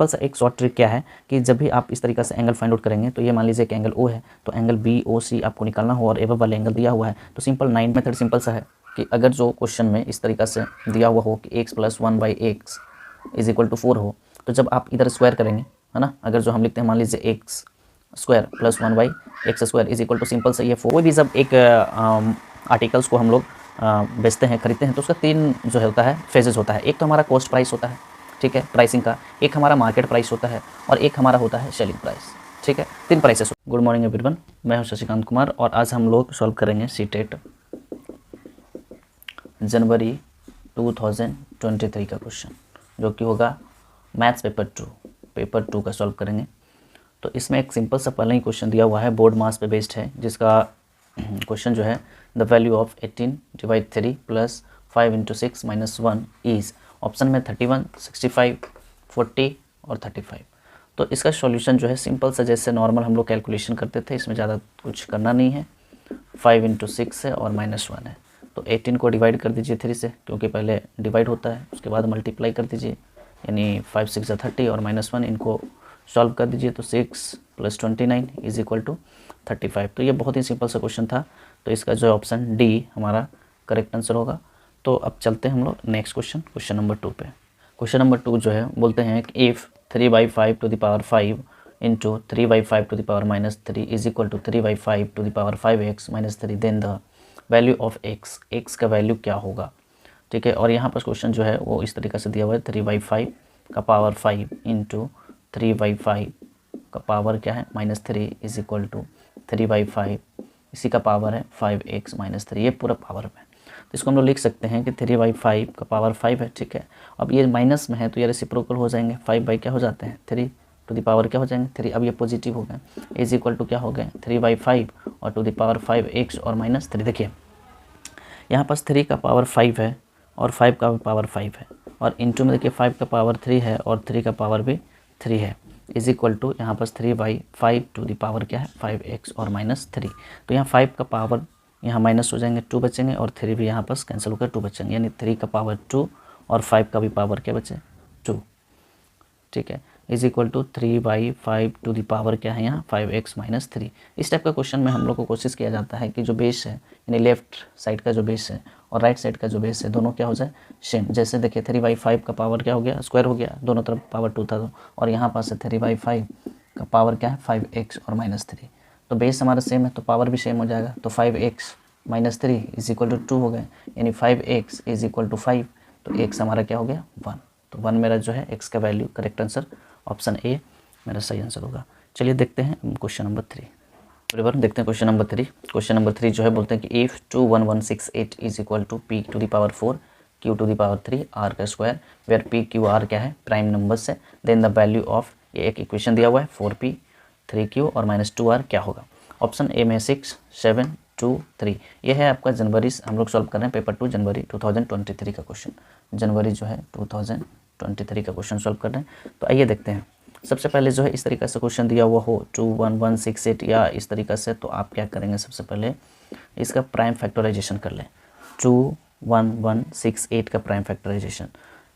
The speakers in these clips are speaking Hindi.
सिंपल सा एक शॉर्ट ट्रिक क्या है कि जब भी आप इस तरीके से एंगल फाइंड आउट करेंगे, तो ये मान लीजिए कि एंगल ओ है, तो एंगल BOC आपको निकालना हो और एबव वाले एंगल दिया हुआ है, तो सिंपल 9 मेथड सिंपल सा है कि अगर जो क्वेश्चन में इस तरीका से दिया हुआ हो कि x + 1/x = 4 हो, तो जब आप इधर स्क्वायर करेंगे, है ना, अगर जो हम लिखते हैं मान लीजिए x² + 1/x² सिंपल से ये 4, कोई भी जब एक आर्टिकल्स को हम लोग बेचते हैं, खरीदते हैं, तो उसका 3 जो होता है फेजेस होता है। एक तो हमारा कॉस्ट प्राइस होता है, ठीक है, प्राइसिंग का, एक हमारा मार्केट प्राइस होता है और एक हमारा होता है सेलिंग प्राइस, ठीक है, 3 प्राइसेस। गुड मॉर्निंग एवरीवन, मैं हूं शशिकांत कुमार और आज हम लोग सॉल्व करेंगे सीटेट जनवरी 2023 का क्वेश्चन, जो कि होगा मैथ्स पेपर 2 का सॉल्व करेंगे। तो इसमें एक सिंपल सा पहले ही क्वेश्चन दिया हुआ है, बोर्ड मास पे बेस्ड है, जिसका क्वेश्चन जो है the value of 18/3 + 5 × 6 - 1 is, option में 31, 65, 40 और 35। तो इसका सॉल्यूशन जो है सिंपल सा जैसे नॉर्मल हम लोग कैलकुलेशन करते थे, इसमें ज़्यादा कुछ करना नहीं है। 5 × 6 है और -1 है, तो 18 को डिवाइड कर दीजिए 3 से, क्योंकि पहले डिवाइड होता है, उसके बाद मल्टीप्लाई कर दीजिए, यानी 5 × 6 = 30 और -1, इनको सॉल्व कर दीजिए, तो 6 + 29 = 35। तो ये बहुत ही सिंपल सा क्वेश्चन था, तो इसका जो ऑप्शन डी हमारा करेक्ट आंसर होगा। तो अब चलते हैं हम लोग नेक्स्ट क्वेश्चन नंबर 2 पे। क्वेश्चन नंबर 2 जो है बोलते हैं कि if 3/5 ⁵ 3/5 ⁻³ = 3/5 5x - 3, then the value of x का वैल्यू क्या होगा, ठीक है। और यहाँ पर क्वेश्चन जो है वो इस तरीके से दिया हुआ है, 3/5 का पावर 5 × 3/5 का पावर क्या है -3 = 3/5, इसी का पावर है 5x - 3, ये पूरा पावर में। तो इसको हम लोग लिख सकते हैं कि 3/5 का पावर 5 है, ठीक है। अब ये माइनस में है तो ये रेसिप्रोकल हो जाएंगे, 5 क्या हो जाते हैं 3 टू द पावर क्या हो जाएंगे 3। अब ये पॉजिटिव हो गए, = क्या हो गए 3/5 और टू द पावर 5x और -3। देखिए यहाँ पास 3 का पावर 5 है और 5 का भी पावर 5 है, और इंटू में देखिए 5 का पावर 3 है और 3 का पावर भी 3 है, = यहाँ पास 3/5 टू द पावर क्या है 5x और -3। तो यहाँ 5 का पावर यहाँ माइनस हो जाएंगे, 2 बचेंगे, और 3 भी यहाँ पास कैंसिल होकर 2 बचेंगे, यानी 3 का पावर 2 और 5 का भी पावर क्या बचे 2, ठीक है, = 3/5 टू द पावर क्या है यहाँ 5x - 3। इस टाइप का क्वेश्चन में हम लोग को कोशिश किया जाता है कि जो बेस है, यानी लेफ्ट साइड का जो बेस है और राइट साइड का जो बेस है, दोनों क्या हो जाए सेम। जैसे देखिए 3/5 का पावर क्या हो गया स्क्वायर हो गया, दोनों तरफ पावर 2 था, और यहाँ पास 3/5 का पावर क्या है 5x और -3। तो बेस हमारा सेम है तो पावर भी सेम हो जाएगा, तो 5x - 3 = 2 हो गए, यानी 5x = 5, तो x हमारा क्या हो गया 1। तो 1 मेरा जो है x का value correct answer option A मेरा सही आंसर होगा। चलिए देखते हैं क्वेश्चन नंबर 3। बराबर देखते हैं क्वेश्चन नंबर 3। क्वेश्चन नंबर 3 जो है बोलते हैं कि if 21168 = p to the power 4 q to the power 3 r का square, where p q r क्या है प्राइम नंबर्स है, देन द वैल्यू ऑफ, ये एक इक्वेशन दिया हुआ है 4p 3q और -2r क्या होगा। ऑप्शन ए में 6 7 2 3। ये है आपका जनवरी, हम लोग सॉल्व कर रहे हैं पेपर 2 जनवरी 2023 का क्वेश्चन, जनवरी जो है 2023 का क्वेश्चन सॉल्व कर रहे हैं। तो आइए देखते हैं। सबसे पहले जो है इस तरीके से क्वेश्चन दिया हुआ हो 21168 या इस तरीके से, तो आप क्या करेंगे, सबसे पहले इसका प्राइम फैक्टराइजेशन कर लें। 21168 का प्राइम फैक्टराइजेशन,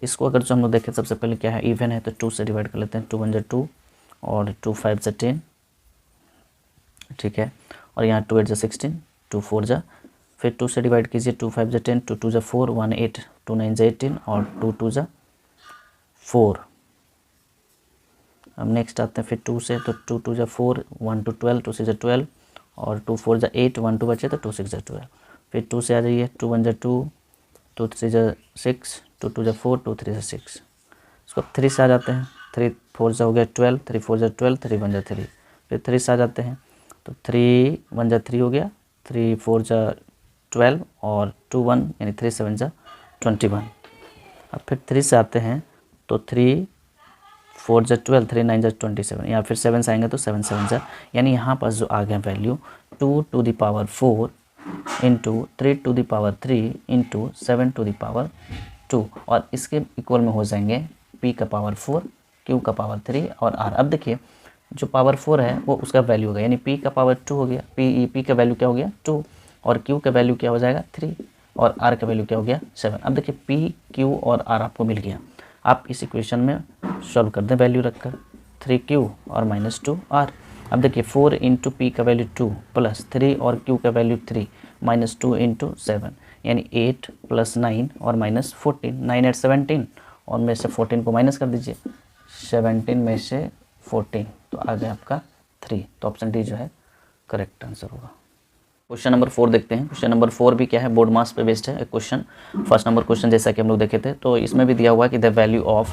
इसको अगर जो हम लोग देखें सबसे पहले क्या है इवन है, तो 2 से डिवाइड कर लेते हैं, 2 × 2 और 2 × 5 = 10, ठीक है, और यहाँ 2 × 8 = 16, 2 × 4 = फिर 2 से डिवाइड कीजिए, 2 × 5 = 10, 2 × 2 = 4, 1 8, 2 × 9 = 18 और 2 × 2 = 4। अब नेक्स्ट आते हैं फिर 2 से, तो 2 × 2 = 4, 1 2 12, 2 6 = 12 और 2 4 = 8, 1 2 बचे तो 2 6 = 12। फिर 2 से आ जाइए, 2 1 = 2, 2 3 = 6, 2 2 = 4, 2 3 = 6। इसको 3 से आ जाते हैं, 3 4 हो गया 12, 3 4 = 12, 3 1 = 3। फिर 3 से आ जाते हैं, तो 3 1 = 3 हो गया, 3 4 = 12 और 2 1 यानी 3 7 = 21। अब फिर 3 से आते हैं, तो 3 4 = 12, 3 9 = 27, या फिर 7 से आएंगे तो 7 7 = यानी यहाँ पास जो आ गया value 2 to the power 4 × 3 to the power 3 × 7 to the power 2, और इसके इक्वल में हो जाएंगे p का पावर 4, q का पावर 3 और r। अब देखिए जो पावर 4 है वो उसका वैल्यू होगा, यानी p का पावर 2 हो गया, p का वैल्यू क्या हो गया 2, और q का वैल्यू क्या हो जाएगा 3, और r का वैल्यू क्या हो गया 7। अब देखिए p q और r आपको मिल गया। आप इस इक्वेशन में सॉल्व कर दें वैल्यू रखकर 3q और -2r। अब देखिए 4 इंटू पी का वैल्यू 2 प्लस 3 और q का वैल्यू 3 -2 इंटू 7 यानी 8 + 9 और -14, 9 8 17 और में से 14 को माइनस कर दीजिए, 17 में से 14 तो आ गया आपका 3। तो ऑप्शन डी जो है करेक्ट आंसर होगा। क्वेश्चन नंबर 4 देखते हैं। क्वेश्चन नंबर 4 भी क्या है, बोर्ड मास पे बेस्ड है एक क्वेश्चन। फर्स्ट नंबर क्वेश्चन जैसा कि हम लोग देखे थे, तो इसमें भी दिया हुआ है कि द वैल्यू ऑफ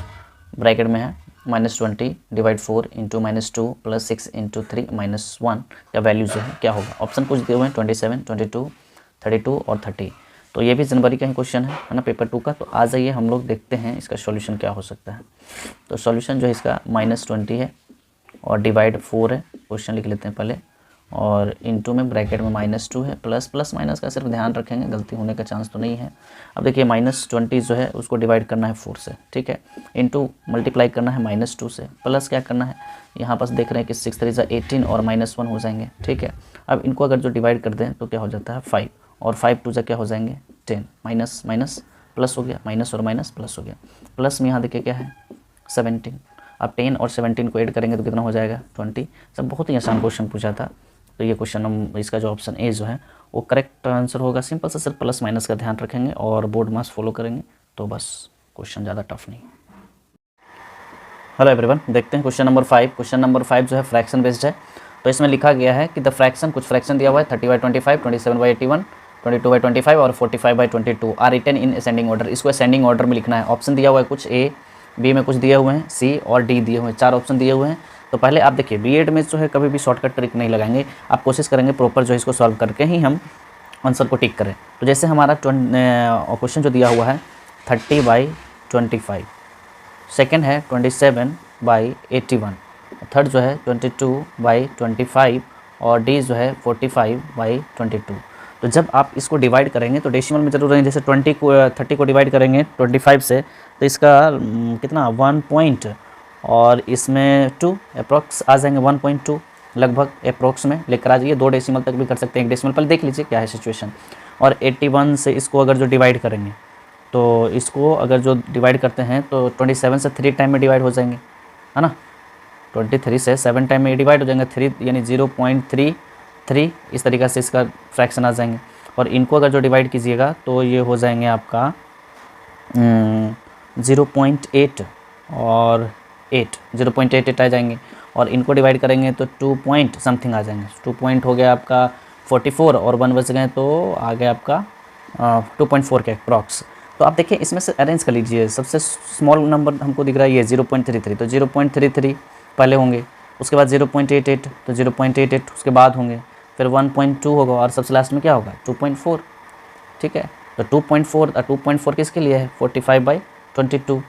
ब्रैकेट में है -20 / 4 इंटू -2 + 6 इंटू 3 -1 का वैल्यू जो है क्या होगा। ऑप्शन कुछ दिए हुए हैं 27, 22, 32 और 30। तो ये भी जनवरी का ही क्वेश्चन है ना, पेपर 2 का। तो आ जाइए हम लोग देखते हैं इसका सॉल्यूशन क्या हो सकता है। तो सॉल्यूशन जो है इसका -20 है और डिवाइड 4 है, क्वेश्चन लिख लेते हैं पहले, और इनटू में ब्रैकेट में -2 है, प्लस माइनस का सिर्फ ध्यान रखेंगे, गलती होने का चांस तो नहीं है। अब देखिए -20 जो है उसको डिवाइड करना है 4 से, ठीक है, इनटू मल्टीप्लाई करना है -2 से, प्लस क्या करना है, यहाँ पास देख रहे हैं कि 6 3 18 और -1 हो जाएंगे, ठीक है। अब इनको अगर जो डिवाइड कर दें तो क्या हो जाता है 5 और 5 2 क्या हो जाएंगे 10, माइनस माइनस प्लस हो गया, माइनस और माइनस प्लस हो गया, प्लस में यहाँ देखिए क्या है 17। अब 10 और 17 को ऐड करेंगे तो कितना हो जाएगा 20। सब बहुत ही आसान क्वेश्चन पूछा था। तो ये क्वेश्चन हम इसका जो ऑप्शन ए जो है वो करेक्ट आंसर होगा। सिंपल से सिर्फ प्लस माइनस का ध्यान रखेंगे और बोर्ड मास फॉलो करेंगे तो बस क्वेश्चन ज़्यादा टफ नहीं। हेलो एवरीवन, देखते हैं क्वेश्चन नंबर 5। क्वेश्चन नंबर 5 जो है फ्रैक्शन बेस्ड है। तो इसमें लिखा गया है कि द फ्रैक्शन, कुछ फ्रैक्शन दिया हुआ है 30/25, 27/81, 22/25 और 45/22 are written in ascending order. इसको असेंडिंग ऑर्डर में लिखना है। ऑप्शन दिया हुआ है कुछ ए, बी में कुछ दिए हुए हैं, सी और डी दिए हुए हैं, 4 ऑप्शन दिए हुए हैं। तो पहले आप देखिए बीएड में जो है कभी भी शॉर्टकट ट्रिक नहीं लगाएंगे, आप कोशिश करेंगे प्रॉपर जो है इसको सॉल्व करके ही हम आंसर को टिक करें। तो जैसे हमारा क्वेश्चन जो दिया हुआ है 30/25, सेकंड है 27/81, थर्ड जो है 22/25 और डी जो है 45/22। तो जब आप इसको डिवाइड करेंगे तो डेसिमल में जरूर रहेंगे। जैसे 30 को डिवाइड करेंगे 25 से तो इसका कितना 1 पॉइंट और इसमें 2 अप्रॉक्स आ जाएंगे, 1.2 लगभग अप्रॉक्स में लेकर आ जाइए। 2 डेसिमल तक भी कर सकते हैं, 1 डेसिमल पहले देख लीजिए क्या है सिचुएशन। और 81 से इसको अगर जो डिवाइड करेंगे तो इसको अगर जो डिवाइड करते हैं तो 27 से 3 टाइम में डिवाइड हो जाएंगे, है ना। 23 से 7 टाइम में डिवाइड हो जाएंगे, 3 यानी 0.33 इस तरीक़े से इसका फ्रैक्शन आ जाएंगे। और इनको अगर जो डिवाइड कीजिएगा तो ये हो जाएंगे आपका 0.8 और 8, 0.88 आ जाएंगे। और इनको डिवाइड करेंगे तो 2 पॉइंट समथिंग आ जाएंगे। 2 पॉइंट हो गया आपका 44 और 1 बच गए तो आ गया आपका 2.4 के अप्रॉक्स। तो आप देखिए इसमें से अरेंज कर लीजिए। सबसे स्मॉल नंबर हमको दिख रहा है ये 0.33, तो 0.33 पहले होंगे, उसके बाद 0.88 तो 0.88 उसके बाद होंगे, फिर 1.2 होगा और सबसे लास्ट में क्या होगा 2.4, ठीक है। तो 2.4 किसके लिए है 45/22।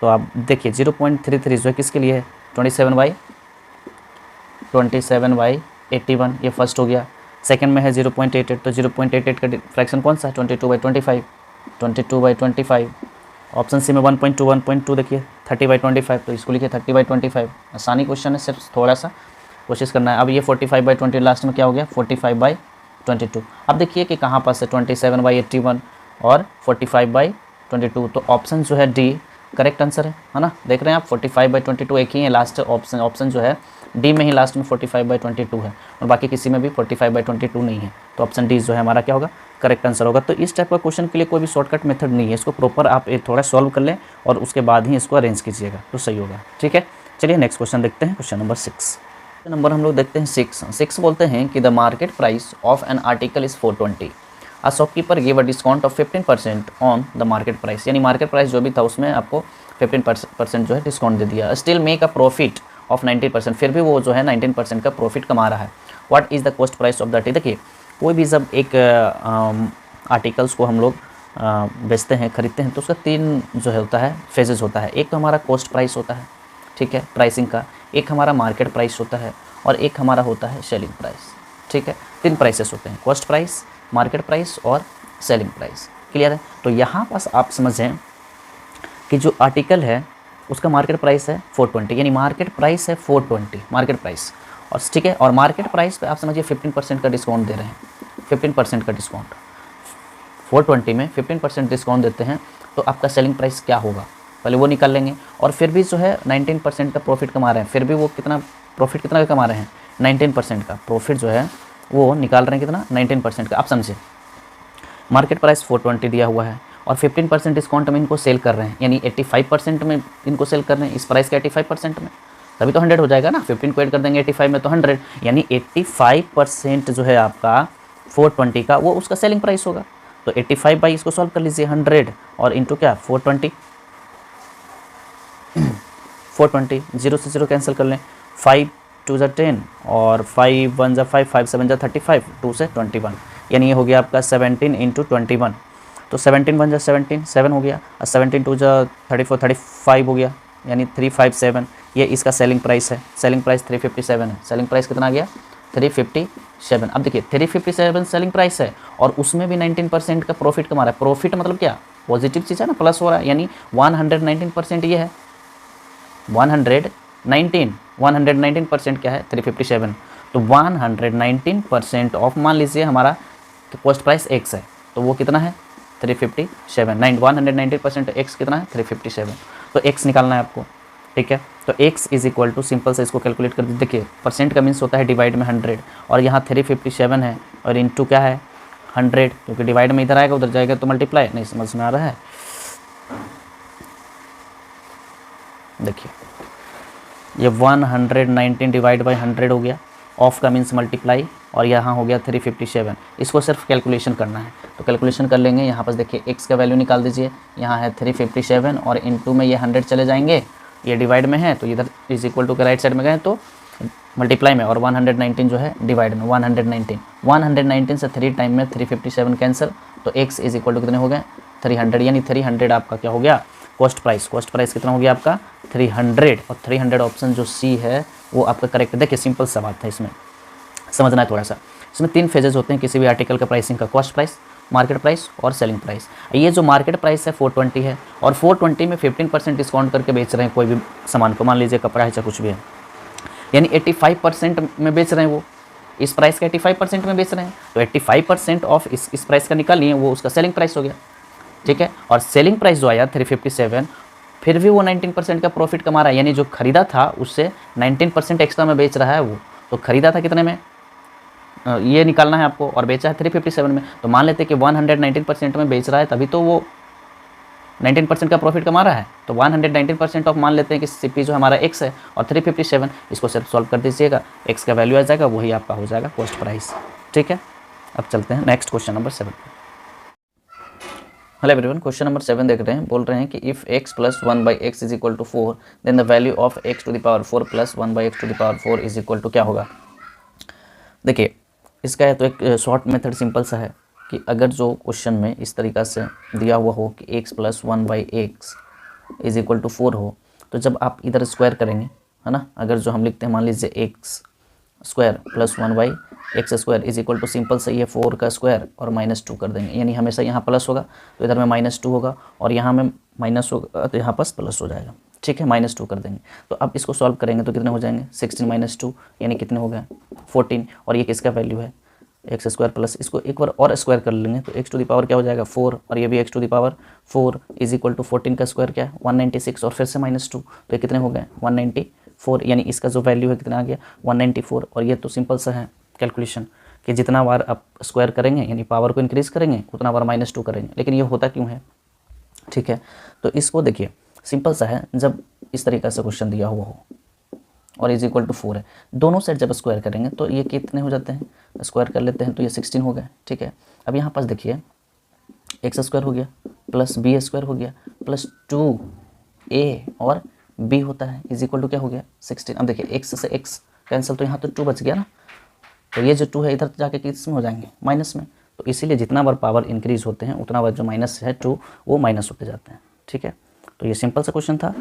तो आप देखिए 0.33 जो है किसके लिए है 27/81, ये फर्स्ट हो गया। सेकंड में है 0.88, तो 0.88 का फ्रैक्शन कौन सा है 22/25। ऑप्शन सी में 1.2 देखिए 30/25, तो इसको लिखिए 30/25। आसानी क्वेश्चन है, सिर्फ थोड़ा सा कोशिश करना है। अब ये 45/20 लास्ट में क्या हो गया 45/22। अब देखिए कि कहाँ पास है 27/81 और 45/22। तो ऑप्शन जो है डी करेक्ट आंसर है ना। देख रहे हैं आप 45/22 एक ही है लास्ट ऑप्शन जो है डी में ही लास्ट में 45/22 है और बाकी किसी में भी 45/22 नहीं है। तो ऑप्शन डी जो है हमारा क्या होगा करेक्ट आंसर होगा। तो इस टाइप का क्वेश्चन के लिए कोई भी शॉर्टकट मेथड नहीं है, इसको प्रॉपर आप थोड़ा सॉल्व कर लें और उसके बाद ही इसको अरेंज कीजिएगा तो सही होगा, ठीक है। चलिए नेक्स्ट क्वेश्चन देखते हैं, क्वेश्चन नंबर 6। नंबर हम लोग देखते हैं 6 बोलते हैं कि the market price of an article is 420, a shopkeeper give a discount of 15% on the market price. यानी मार्केट प्राइस जो भी था उसमें आपको 15% जो है डिस्काउंट दे दिया। Still make a profit of 19%, फिर भी वो जो है 19% का प्रॉफिट कमा रहा है। What is the cost price of that. देखिए कोई भी जब एक आर्टिकल्स को हम लोग बेचते हैं खरीदते हैं तो उसका 3 जो है होता है फेजेस होता है। एक तो हमारा कॉस्ट प्राइस होता है, ठीक है, प्राइसिंग का, एक हमारा मार्केट प्राइस होता है और एक हमारा होता है सेलिंग प्राइस, ठीक है। 3 प्राइसेस होते हैं, कॉस्ट प्राइस, मार्केट प्राइस और सेलिंग प्राइस। क्लियर है। तो यहाँ पास आप समझें कि जो आर्टिकल है उसका मार्केट प्राइस है 420, यानी मार्केट प्राइस है 420 मार्केट प्राइस, और ठीक है। और मार्केट प्राइस पे आप समझिए 15% का डिस्काउंट दे रहे हैं, 15% का डिस्काउंट 420 में 15% डिस्काउंट देते हैं। तो आपका सेलिंग प्राइस क्या होगा पहले वो निकाल लेंगे। और फिर भी जो है 19% का प्रॉफिट कमा रहे हैं, फिर भी वो प्रॉफिट कितना कमा रहे हैं, 19% का प्रॉफिट जो है वो निकाल रहे हैं, कितना 19% का। आप समझे, मार्केट प्राइस 420 दिया हुआ है और 15% डिस्काउंट में इनको सेल कर रहे हैं, यानी 85% में इनको सेल कर रहे हैं इस प्राइस के 85% में, तभी तो 100 हो जाएगा ना। 15 को ऐड कर देंगे 85 में तो 100, यानी 85% जो है आपका 420 का वो उसका सेलिंग प्राइस होगा। तो 85 बाई इसको सॉल्व कर लीजिए 100 और इंटू क्या 420, 420 जीरो से जीरो कैंसिल कर लें, 5 2 ज़ा 10 और 5 1 ज़ा 5, 5 7 ज़ा 35, 2 से 21, यानी ये हो गया आपका 17 इंटू 21। तो 17 1 ज़ा 17, 7 हो गया, और 17 2 ज़ा 34, 35 हो गया, यानी 357। ये इसका सेलिंग प्राइस है, सेलिंग प्राइस 357 है। सेलिंग प्राइस कितना आ गया 357। अब देखिए 357 सेलिंग प्राइस है और उसमें भी 19% का प्रॉफिट कमा रहा है। प्रॉफिट मतलब क्या, पॉजिटिव चीज़ है ना, प्लस हो रहा है, यानी 119% ये है, 119% क्या है 357। तो 119% ऑफ, मान लीजिए हमारा कॉस्ट प्राइस x है तो वो कितना है 357, 119% x कितना है 357। तो x निकालना है आपको, ठीक है। तो x is equal to, simple से इसको कैलकुलेट कर दीजिए। देखिए परसेंट का मीन्स होता है डिवाइड में 100 और यहाँ 357 है और इंटू क्या है 100, क्योंकि डिवाइड में इधर आएगा उधर जाएगा तो मल्टीप्लाई, नहीं समझ में आ रहा है। देखिए ये 119 डिवाइड बाई 100 हो गया, ऑफ का मीन्स मल्टीप्लाई, और यहाँ हो गया 357। इसको सिर्फ कैलकुलेशन करना है तो कैलकुलेशन कर लेंगे। यहाँ पर देखिए x का वैल्यू निकाल दीजिए, यहाँ है 357 और इनटू में ये 100 चले जाएंगे, ये डिवाइड में है तो इधर इज इक्वल टू के राइट साइड में गए तो मल्टीप्लाई में, और 119 जो है डिवाइड में, 119 से 3 टाइम में 357 कैंसिल, तो x इज इक्वल टू कितने हो गए 300, यानी 300 आपका क्या हो गया कॉस्ट प्राइस। कॉस्ट प्राइस कितना हो गया आपका 300, और 300 ऑप्शन जो सी है वो आपका करेक्ट। देखिए सिंपल सा बात है, इसमें समझना है थोड़ा सा। इसमें 3 फेजेस होते हैं किसी भी आर्टिकल का प्राइसिंग का, कॉस्ट प्राइस, मार्केट प्राइस और सेलिंग प्राइस। ये जो मार्केट प्राइस है 420 है और 420 में 15% डिस्काउंट करके बेच रहे हैं कोई भी सामान को, मान लीजिए कपड़ा है चाहे कुछ भी है, यानी 85% में बेच रहे हैं वो, इस प्राइस का 85% में बेच रहे हैं, तो 85% ऑफ इस प्राइस का निकाल लिए, वो उसका सेलिंग प्राइस हो गया, ठीक है। और सेलिंग प्राइस जो आया 357, फिर भी वो 19% का प्रॉफिट कमा रहा है, यानी जो खरीदा था उससे 19% एक्स्ट्रा में बेच रहा है वो। तो खरीदा था कितने में, ये निकालना है आपको, और बेचा है 357 में, तो मान लेते हैं कि 119% में बेच रहा है, तभी तो वो 19% का प्रॉफिट कमा रहा है। तो 119% ऑफ मान लेते हैं कि सीपी जो हमारा x है और 357, इसको सिर्फ सॉल्व कर दीजिएगा, x का वैल्यू आ जाएगा, वही आपका हो जाएगा कॉस्ट प्राइस, ठीक है। अब चलते हैं नेक्स्ट क्वेश्चन नंबर 7 पे। हेलो एवरीवन, क्वेश्चन नंबर 7 देख रहे हैं। बोल रहे हैं कि if x plus 1 by x is equal to 4 then the value of x to the power 4 plus 1 by x to the power 4 is equal to क्या होगा। देखिए इसका है तो एक शॉर्ट मेथड सिंपल सा है कि अगर जो क्वेश्चन में इस तरीक़ा से दिया हुआ हो कि x plus 1 by x is equal to 4 हो, तो जब आप इधर स्क्वायर करेंगे, है ना, अगर जो हम लिखते हैं मान लीजिए x square plus 1 by x square is equal to, simple से ये 4 का स्क्वायर और -2 कर देंगे, यानी हमेशा यहाँ प्लस होगा तो इधर में -2 होगा और यहाँ में माइनस होगा तो यहाँ पास प्लस हो जाएगा, ठीक है, -2 कर देंगे। तो अब इसको सॉल्व करेंगे तो कितने हो जाएंगे 16 - 2 यानी कितने हो गए 14, और ये किसका वैल्यू है एक्स स्क्वायर प्लस, इसको एक बार और स्क्वायर कर लेंगे तो एक्स टू द पावर क्या हो जाएगा 4, और ये भी x to the power 4 is equal to 14 का स्क्वायर क्या है 196 और फिर से -2, तो ये कितने हो गए 194, यानी इसका जो वैल्यू है कितना आ गया 194। और ये तो सिंपल सा है कैलकुलेशन कि जितना बार आप स्क्वायर करेंगे यानी पावर को इंक्रीज़ करेंगे उतना बार -2 करेंगे, लेकिन ये होता क्यों है, ठीक है। तो इसको देखिए सिंपल सा है, जब इस तरीक़े से क्वेश्चन दिया हुआ हो और इज इक्वल टू 4 है, दोनों साइड जब स्क्वायर करेंगे तो ये कितने हो जाते हैं, स्क्वायर कर लेते हैं तो ये 16 हो गए, ठीक है। अब यहाँ पास देखिए एक्स स्क्वायर हो गया प्लस बी स्क्वायर हो गया प्लस 2a और b होता है इज इक्वल टू क्या हो गया 16। अब देखिए एक्स से एक्स कैंसिल तो यहाँ तो 2 बच गया ना, तो ये जो 2 है इधर जाके किस में हो जाएंगे माइनस में, तो इसीलिए जितना बार पावर इंक्रीज़ होते हैं उतना बार जो माइनस है 2 वो माइनस होते जाते हैं, ठीक है। तो ये सिंपल सा क्वेश्चन था,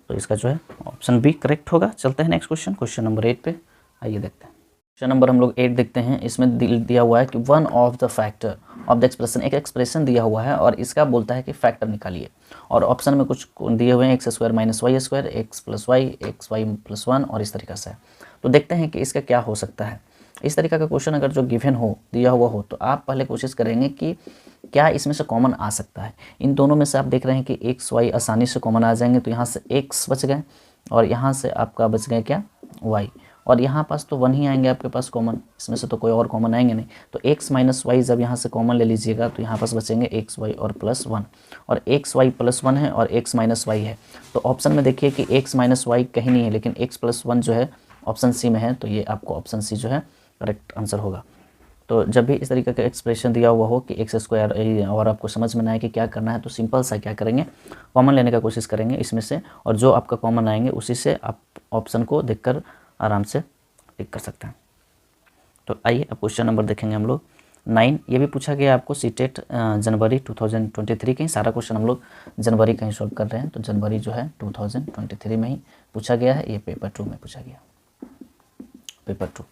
तो इसका जो है ऑप्शन बी करेक्ट होगा। चलते हैं नेक्स्ट क्वेश्चन, क्वेश्चन नंबर 8 पे आइए देखते हैं। क्वेश्चन नंबर हम लोग 8 देखते हैं। इसमें दिया हुआ है कि one of the factor of the expression, एक एक्सप्रेशन दिया हुआ है और इसका बोलता है कि फैक्टर निकालिए, और ऑप्शन में कुछ दिए हुए हैं x square minus y square, x plus y, x y plus 1 और इस तरीक़े से। तो देखते हैं कि इसका क्या हो सकता है। इस तरीका का क्वेश्चन अगर जो गिवन हो, दिया हुआ हो, तो आप पहले कोशिश करेंगे कि क्या इसमें से कॉमन आ सकता है। इन दोनों में से आप देख रहे हैं कि एक्स वाई आसानी से कॉमन आ जाएंगे, तो यहाँ से एक्स बच गए और यहाँ से आपका बच गए क्या, वाई, और यहाँ पास तो 1 ही आएंगे आपके पास कॉमन, इसमें से तो कोई और कॉमन आएंगे नहीं। तो एक्स माइनस वाई जब यहाँ से कॉमन ले लीजिएगा तो यहाँ पास बचेंगे एक्स वाई और +1, और एक्स वाई +1 है और एक्स माइनस वाई है। तो ऑप्शन में देखिए कि एक्स माइनस वाई कहीं नहीं है, लेकिन एक्स +1 जो है ऑप्शन सी में है, तो ये आपको ऑप्शन सी जो है करेक्ट आंसर होगा। तो जब भी इस तरीके का एक्सप्रेशन दिया हुआ हो कि एक्स स्क्वायर और आपको समझ में ना आए कि क्या करना है, तो सिंपल सा क्या करेंगे, कॉमन लेने का कोशिश करेंगे इसमें से, और जो आपका कॉमन आएंगे उसी से आप ऑप्शन को देखकर आराम से टिक कर सकते हैं। तो आइए अब क्वेश्चन नंबर देखेंगे हम लोग 9। ये भी पूछा गया आपको सीटेट जनवरी 2023 के, सारा क्वेश्चन हम लोग जनवरी का ही सॉल्व कर रहे हैं। तो जनवरी जो है 2023 में ही पूछा गया है, ये पेपर 2 में पूछा गया, पेपर 2।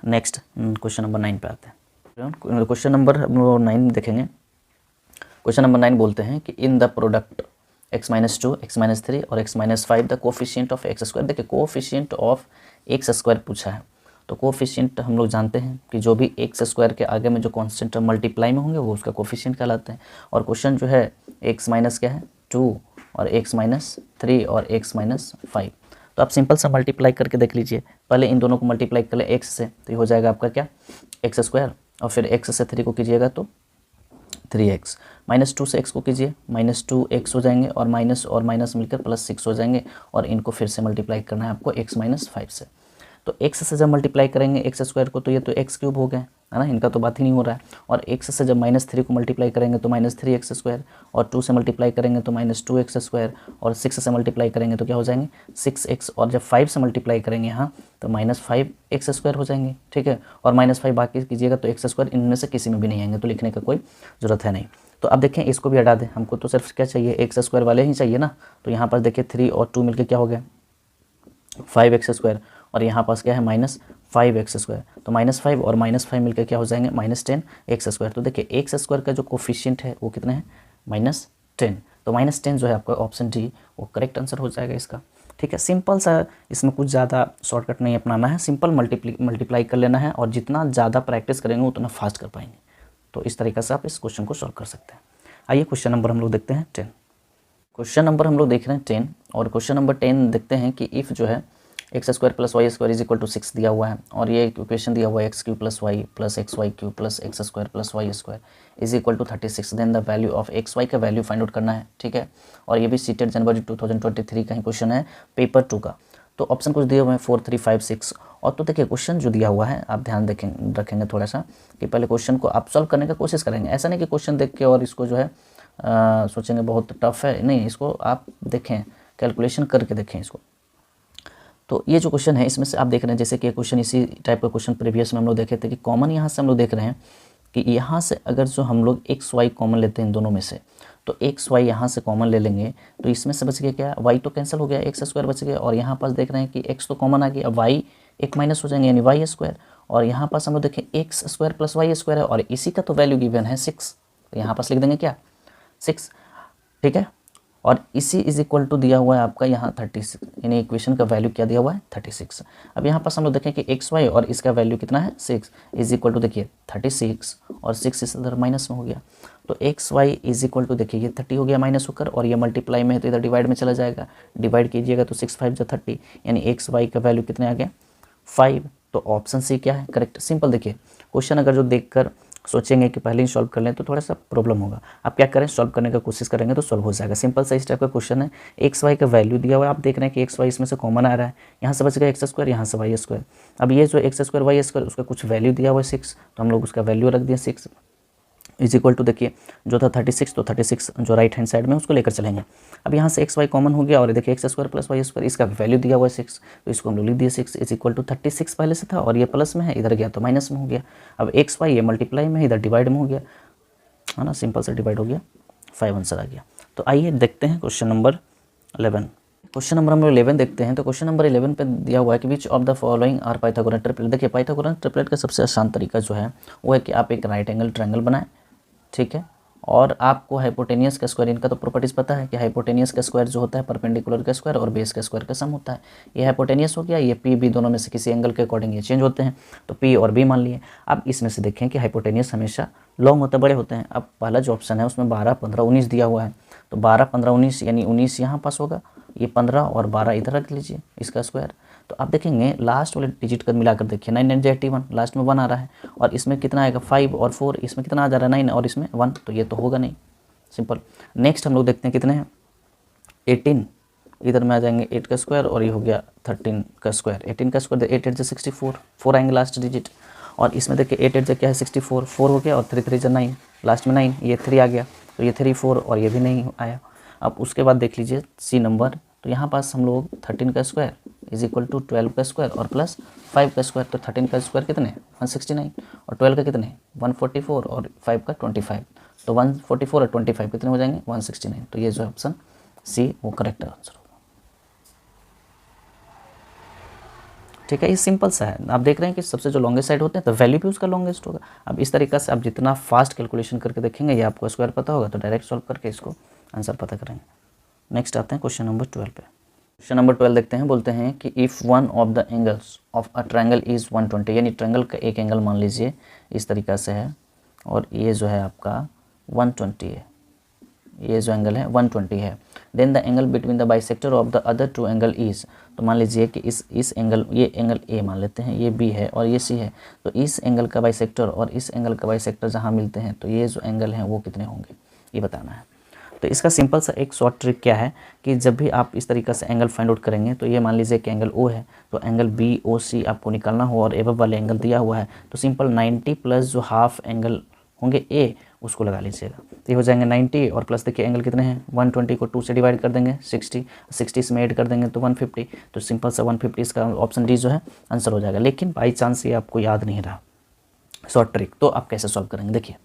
नेक्स्ट क्वेश्चन नंबर 9 पे आते हैं। क्वेश्चन नंबर हम लोग 9 देखेंगे। क्वेश्चन नंबर 9 बोलते हैं कि in the product x-2, x-3 और x-5 the coefficient of x square. देखिए कोफिशिएंट ऑफ एक्स स्क्वायर पूछा है, तो कोफिशिएंट हम लोग जानते हैं कि जो भी एक्स स्क्वायर के आगे में जो कॉन्स्टेंट मल्टीप्लाई में होंगे वो उसका कोफिशिएंट कहलाते हैं। और क्वेश्चन जो है x माइनस क्या है 2 और x-3 और x-5, तो आप सिंपल सा मल्टीप्लाई करके देख लीजिए। पहले इन दोनों को मल्टीप्लाई कर ले x से, तो ये हो जाएगा आपका क्या एक्स स्क्वायर, और फिर x से 3 को कीजिएगा तो 3x, -2 से x को कीजिए -2x हो जाएंगे, और माइनस और माइनस मिलकर +6 हो जाएंगे, और इनको फिर से मल्टीप्लाई करना है आपको x-5 से। तो x से जब मल्टीप्लाई करेंगे एक्स स्क्वायर को तो ये तो x³ हो गए, है ना, इनका तो बात ही नहीं हो रहा है। और x से जब -3 को मल्टीप्लाई करेंगे तो -3x², और 2 से मल्टीप्लाई करेंगे तो -2x², और 6 से मल्टीप्लाई करेंगे तो क्या हो जाएंगे 6x, और जब 5 से मल्टीप्लाई करेंगे यहाँ तो -5x² हो जाएंगे, ठीक है। और -5 बाकी कीजिएगा तो x², इनमें से किसी में भी नहीं आएंगे, तो लिखने का कोई ज़रूरत है नहीं। तो अब देखें इसको भी हटा दें, हमको तो सिर्फ क्या चाहिए x² वाले ही चाहिए ना। तो यहाँ पर देखिए 3 और 2 मिलकर क्या हो गया 5x², और यहाँ पास क्या है -5x², तो -5 और -5 मिलकर क्या हो जाएंगे -10x²। तो देखिए x² का जो कोफिशिएंट है वो कितना है -10, तो -10 जो है आपका ऑप्शन डी वो करेक्ट आंसर हो जाएगा इसका, ठीक है। सिंपल सा, इसमें कुछ ज़्यादा शॉर्टकट नहीं अपनाना है, सिंपल मल्टीप्लाई कर लेना है, और जितना ज़्यादा प्रैक्टिस करेंगे उतना फास्ट कर पाएंगे। तो इस तरीके से आप इस क्वेश्चन को सॉल्व कर सकते हैं। आइए क्वेश्चन नंबर हम लोग देखते हैं 10। क्वेश्चन नंबर हम लोग देख रहे हैं 10, और क्वेश्चन नंबर 10 देखते हैं कि इफ़ जो है x² + y² = 6 दिया हुआ है, और ये इक्वेशन दिया हुआ है x³ + y + xy³ + x² + y² = 36। Then the value of xy का वैल्यू फाइंड आउट करना है, ठीक है। और ये भी सीटेट जनवरी 2023 का ही क्वेश्चन है, पेपर 2 का। तो ऑप्शन कुछ दिए हुए हैं 4, 3, 5, 6। और तो देखिए क्वेश्चन जो दिया हुआ है आप ध्यान रखेंगे थोड़ा सा, कि पहले क्वेश्चन को आप सॉल्व करने का कोशिश करेंगे। ऐसा नहीं कि क्वेश्चन देख के और इसको जो है सोचेंगे बहुत टफ है, नहीं, इसको आप देखें, कैलकुलेशन करके देखें इसको। तो ये जो क्वेश्चन है इसमें से आप देख रहे हैं, जैसे कि क्वेश्चन इसी टाइप का क्वेश्चन प्रीवियस में हम लोग देखे थे कि कॉमन यहाँ से हम लोग देख रहे हैं कि यहाँ से अगर जो हम लोग x y कॉमन लेते हैं इन दोनों में से, तो x y यहाँ से कॉमन ले लेंगे तो इसमें से बच गया क्या, y तो कैंसिल हो गया, x² बच गया, और यहाँ पास देख रहे हैं कि x तो कॉमन आ गया, अब y एक माइनस हो जाएंगे यानी y², और यहाँ पास हम लोग देखें x² + y² है, और इसी का तो वैल्यू गिवन है 6, तो यहाँ पास लिख देंगे क्या 6, ठीक है। और इसी = दिया हुआ है आपका यहाँ 36, यानी इक्वेशन का वैल्यू क्या दिया हुआ है 36। अब यहाँ पास हम लोग देखें कि xy और इसका वैल्यू कितना है 6 = देखिए 36, और 6 इस इधर माइनस में हो गया, तो xy = देखिए ये 30 हो गया माइनस होकर, और ये मल्टीप्लाई में है तो इधर डिवाइड में चला जाएगा, डिवाइड कीजिएगा तो 6 5 = 30, यानी xy का वैल्यू कितने आ गया 5। तो ऑप्शन सी क्या है करेक्ट। सिंपल देखिए क्वेश्चन अगर जो देखकर सोचेंगे कि पहले ही सॉल्व कर लें तो थोड़ा सा प्रॉब्लम होगा। आप क्या करें, सॉल्व करने का कोशिश करेंगे तो सॉल्व हो जाएगा। सिंपल सा इस टाइप का क्वेश्चन है, एक्स वाई का वैल्यू दिया हुआ है, आप देख रहे हैं कि एक्स वाई इसमें से कॉमन आ रहा है, यहाँ से बच गया x², यहाँ से y²। अब ये जो x² y² उसका कुछ वैल्यू दिया हुआ है 6, तो हम लोग उसका वैल्यू रख दिए 6 = देखिए जो था 36, तो 36 जो राइट हैंड साइड में उसको लेकर चलेंगे। अब यहाँ से xy कॉमन हो गया, और देखिए x² + y², इसका वैल्यू दिया हुआ है 6, तो इसको हम लोग लिख दिए 6 = 36 पहले से था, और ये प्लस में है, इधर गया तो माइनस में हो गया। अब xy ये मल्टीप्लाई में है, इधर डिवाइड में हो गया, है ना, सिंपल से डिवाइड हो गया, 5 आंसर आ गया। तो आइए देखते हैं क्वेश्चन नंबर 11। क्वेश्चन नंबर हम 11 देखते हैं। तो क्वेश्चन नंबर 11 पे दिया हुआ है कि which of the following are Pythagoras triplet. देखिए पाइथागोरस ट्रिपलेट का सबसे आसान तरीका जो है वो है कि आप एक राइट एंगल ट्रायंगल बनाएं, ठीक है, और आपको हाइपोटेनियस का स्क्वायर, इनका तो प्रॉपर्टीज़ पता है कि हाइपोटेनियस का स्क्वायर जो होता है परपेंडिकुलर का स्क्वायर और बेस का स्क्वायर का सम होता है। ये हाइपोटेनियस हो गया, ये पी बी दोनों में से किसी एंगल के अकॉर्डिंग ये चेंज होते हैं, तो पी और बी मान लिए। अब इसमें से देखें कि हाइपोटेनियस हमेशा लॉन्ग होते बड़े होते हैं। अब पहला जो ऑप्शन है उसमें 12, 15, 19 दिया हुआ है, तो 12, 15, 19 यानी 19 यहाँ पास होगा, ये 15 और 12 इधर रख लीजिए इसका स्क्वायर। तो आप देखेंगे लास्ट वाले डिजिट का मिलाकर देखिए, 9 9 81, लास्ट में 1 आ रहा है, और इसमें कितना आएगा 5 और 4, इसमें कितना आ जा रहा है 9 और इसमें 1, तो ये तो होगा नहीं, सिंपल। नेक्स्ट हम लोग देखते हैं कितने हैं 18, इधर में आ जाएंगे 8 का स्क्वायर और ये हो गया 13 का स्क्वायर। 18 का स्क्वायर 8 8 से 64, 4 आएंगे लास्ट डिजिट, और इसमें देखिए 8 8 से क्या है 64, 4 हो गया और 3 3 से 9, लास्ट में 9, ये 3 आ गया, तो ये 3 4 और ये भी नहीं आया। अब उसके बाद देख लीजिए सी नंबर, तो यहाँ पास हम लोग 13 का स्क्वायर इज इक्वल टू 12 का स्क्वायर और प्लस 5 का स्क्वायर, तो 13 का स्क्वायर कितने 169 और 12 का कितने 144 और 5 का 25, तो 144 और 25 कितने हो जाएंगे 169, तो ये जो ऑप्शन सी वो करेक्ट आंसर होगा। ठीक है, ये सिंपल सा है। आप देख रहे हैं कि सबसे जो लॉन्गेस्ट साइड होते हैं तो वैल्यू भी उसका लॉन्गेस्ट होगा। अब इस तरीके से आप जितना फास्ट कैलकुलेशन करके देखेंगे, ये आपको स्क्वायर पता होगा तो डायरेक्ट सॉल्व करके इसको आंसर पता करेंगे। नेक्स्ट आते हैं क्वेश्चन नंबर 12 पे। क्वेश्चन नंबर 12 देखते हैं, बोलते हैं कि if one of the angles of a triangle is 120, यानी ट्रायंगल का एक एंगल मान लीजिए इस तरीक़ा से है और ये जो है आपका 120 है, ये जो एंगल है 120 है, then the angle between the bisector of the other two angle is, तो मान लीजिए कि इस एंगल, ये एंगल ए मान लेते हैं, ये बी है और ये सी है, तो इस एंगल का बाइसेक्टर और इस एंगल का बाइसेक्टर जहाँ मिलते हैं तो ये जो एंगल हैं वो कितने होंगे, ये बताना है। तो इसका सिंपल सा एक शॉर्ट ट्रिक क्या है कि जब भी आप इस तरीक़े से एंगल फाइंड आउट करेंगे, तो ये मान लीजिए कि एंगल ओ है, तो एंगल बी ओ सी आपको निकालना हो और एबव वाले एंगल दिया हुआ है, तो सिंपल 90 प्लस जो हाफ एंगल होंगे ए उसको लगा लीजिएगा, तो ये हो जाएंगे 90 और प्लस देखिए एंगल कितने हैं 120 को 2 से डिवाइड कर देंगे 60, 60 इसमें ऐड कर देंगे तो 150, तो सिंपल सा 150 इसका ऑप्शन डी जो है आंसर हो जाएगा। लेकिन बाई चांस ये आपको याद नहीं रहा शॉर्ट ट्रिक, तो आप कैसे सॉल्व करेंगे, देखिए